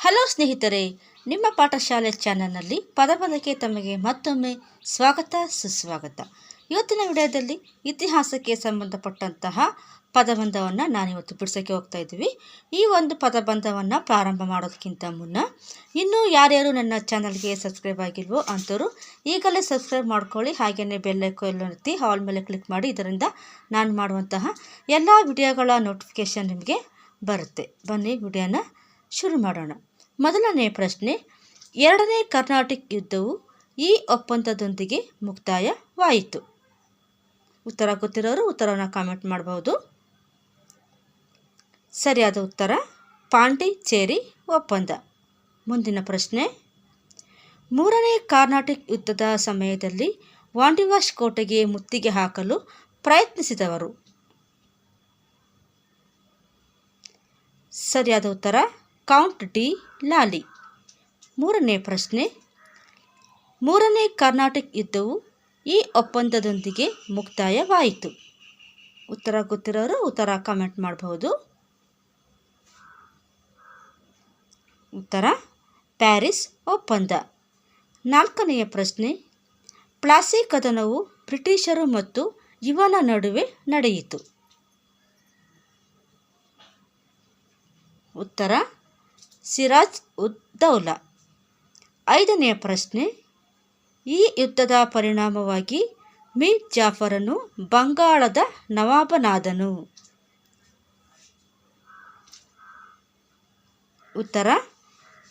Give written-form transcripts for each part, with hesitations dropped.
Hello ಸ್ನೇಹಿತರೆ, ನಿಮ್ಮ ಪಾಠಶಾಲೆ ಚಾನಲ್ನಲ್ಲಿ ಪದಬಂಧಕ್ಕೆ ತಮಗೆ ಮತ್ತೊಮ್ಮೆ ಸ್ವಾಗತ ಸುಸ್ವಾಗತ. ಇವತ್ತಿನ ವಿಡಿಯೋದಲ್ಲಿ ಇತಿಹಾಸಕ್ಕೆ ಸಂಬಂಧಪಟ್ಟಂತಹ ಪದಬಂಧವನ್ನು ನಾನಿವತ್ತು ಬಿಡಿಸೋಕ್ಕೆ ಹೋಗ್ತಾ ಇದ್ದೀವಿ. ಈ ಒಂದು ಪದಬಂಧವನ್ನು ಪ್ರಾರಂಭ ಮಾಡೋದಕ್ಕಿಂತ ಮುನ್ನ ಇನ್ನೂ ಯಾರ್ಯಾರು ನನ್ನ ಚಾನಲ್ಗೆ ಸಬ್ಸ್ಕ್ರೈಬ್ ಆಗಿಲ್ವೋ ಅಂಥವರು ಈಗಲೇ ಸಬ್ಸ್ಕ್ರೈಬ್ ಮಾಡ್ಕೊಳ್ಳಿ. ಹಾಗೆಯೇ ಬೆಲ್ ಐಕಾನ್ ಒತ್ತಿ ಆಲ್ ಮೇಲೆ ಕ್ಲಿಕ್ ಮಾಡಿ. ಇದರಿಂದ ನಾನು ಮಾಡುವಂತಹ ಎಲ್ಲ ವಿಡಿಯೋಗಳ ನೋಟಿಫಿಕೇಷನ್ ನಿಮಗೆ ಬರುತ್ತೆ. ಬನ್ನಿ ವಿಡಿಯೋನ ಶುರು ಮಾಡೋಣ. ಮೊದಲನೇ ಪ್ರಶ್ನೆ, ಎರಡನೇ ಕರ್ನಾಟಿಕ್ ಯುದ್ಧವು ಈ ಒಪ್ಪಂದದೊಂದಿಗೆ ಮುಕ್ತಾಯವಾಯಿತು. ಉತ್ತರ ಗೊತ್ತಿರೋರು ಉತ್ತರವನ್ನು ಕಾಮೆಂಟ್ ಮಾಡಬಹುದು. ಸರಿಯಾದ ಉತ್ತರ ಪಾಂಡಿಚೇರಿ ಒಪ್ಪಂದ. ಮುಂದಿನ ಪ್ರಶ್ನೆ, ಮೂರನೇ ಕರ್ನಾಟಿಕ್ ಯುದ್ಧದ ಸಮಯದಲ್ಲಿ ವಾಂಡಿವಾಶ್ ಕೋಟೆಗೆ ಮುತ್ತಿಗೆ ಹಾಕಲು ಪ್ರಯತ್ನಿಸಿದವರು. ಸರಿಯಾದ ಉತ್ತರ ಕೌಂಟ್ ಡಿ ಲಾಲಿ. ಮೂರನೇ ಪ್ರಶ್ನೆ, ಮೂರನೇ ಕರ್ನಾಟಿಕ್ ಯುದ್ಧವು ಈ ಒಪ್ಪಂದದೊಂದಿಗೆ ಮುಕ್ತಾಯವಾಯಿತು. ಉತ್ತರ ಗೊತ್ತಿರೋರು ಉತ್ತರ ಕಾಮೆಂಟ್ ಮಾಡಬಹುದು. ಉತ್ತರ ಪ್ಯಾರಿಸ್ ಒಪ್ಪಂದ. ನಾಲ್ಕನೆಯ ಪ್ರಶ್ನೆ, ಪ್ಲಾಸಿ ಕದನವು ಬ್ರಿಟಿಷರು ಮತ್ತು ಇವನ ನಡುವೆ ನಡೆಯಿತು. ಉತ್ತರ ಸಿರಾಜ್ ಉದ್ ದೌಲಾ. ಐದನೆಯ ಪ್ರಶ್ನೆ, ಈ ಯುದ್ಧದ ಪರಿಣಾಮವಾಗಿ ಮೀರ್ ಜಾಫರನು ಬಂಗಾಳದ ನವಾಬನಾದನು. ಉತ್ತರ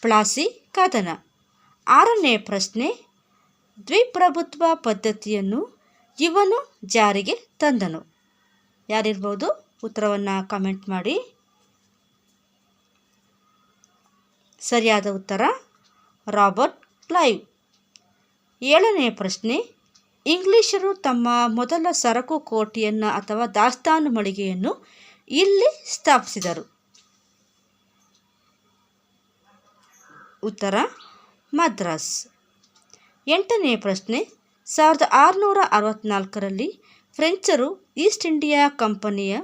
ಪ್ಲಾಸಿ ಕದನ. ಆರನೇ ಪ್ರಶ್ನೆ, ದ್ವಿಪ್ರಭುತ್ವ ಪದ್ಧತಿಯನ್ನು ಇವನು ಜಾರಿಗೆ ತಂದನು. ಯಾರಿರ್ಬೋದು ಉತ್ತರವನ್ನು ಕಾಮೆಂಟ್ ಮಾಡಿ. ಸರಿಯಾದ ಉತ್ತರ ರಾಬರ್ಟ್ ಕ್ಲೈವ್. ಏಳನೇ ಪ್ರಶ್ನೆ, ಇಂಗ್ಲಿಷರು ತಮ್ಮ ಮೊದಲ ಸರಕು ಕೋಟೆಯನ್ನು ಅಥವಾ ದಾಸ್ತಾನು ಮಳಿಗೆಯನ್ನು ಇಲ್ಲಿ ಸ್ಥಾಪಿಸಿದರು. ಉತ್ತರ ಮದ್ರಾಸ್. ಎಂಟನೇ ಪ್ರಶ್ನೆ, 1664ರಲ್ಲಿ ಫ್ರೆಂಚರು ಈಸ್ಟ್ ಇಂಡಿಯಾ ಕಂಪನಿಯ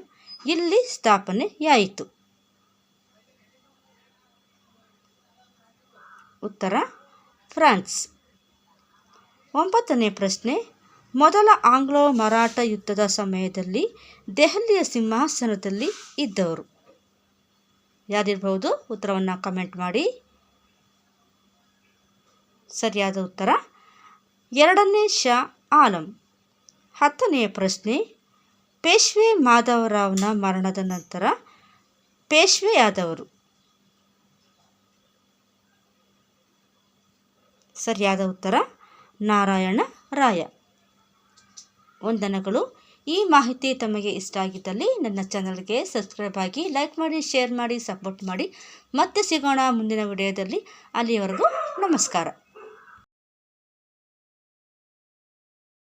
ಇಲ್ಲಿ ಸ್ಥಾಪನೆಯಾಯಿತು. ಉತ್ತರ ಫ್ರಾನ್ಸ್. ಒಂಬತ್ತನೇ ಪ್ರಶ್ನೆ, ಮೊದಲ ಆಂಗ್ಲೋ ಮರಾಠ ಯುದ್ಧದ ಸಮಯದಲ್ಲಿ ದೆಹಲಿಯ ಸಿಂಹಾಸನದಲ್ಲಿ ಇದ್ದವರು. ಯಾರಿರ್ಬಹುದು ಉತ್ತರವನ್ನು ಕಮೆಂಟ್ ಮಾಡಿ. ಸರಿಯಾದ ಉತ್ತರ ಎರಡನೇ ಶಾ ಆಲಂ. ಹತ್ತನೆಯ ಪ್ರಶ್ನೆ, ಪೇಶ್ವೆ ಮಾಧವರಾವ್ನ ಮರಣದ ನಂತರ ಪೇಶ್ವೆಯಾದವರು. ಸರಿಯಾದ ಉತ್ತರ ನಾರಾಯಣ ರಾಯ. ವಂದನೆಗಳು. ಈ ಮಾಹಿತಿ ತಮಗೆ ಇಷ್ಟ ಆಗಿದ್ದಲ್ಲಿ ನನ್ನ ಚಾನಲ್ಗೆ ಸಬ್ಸ್ಕ್ರೈಬ್ ಆಗಿ, ಲೈಕ್ ಮಾಡಿ, ಶೇರ್ ಮಾಡಿ, ಸಪೋರ್ಟ್ ಮಾಡಿ. ಮತ್ತೆ ಸಿಗೋಣ ಮುಂದಿನ ವಿಡಿಯೋದಲ್ಲಿ. ಅಲ್ಲಿಯವರೆಗೂ ನಮಸ್ಕಾರ.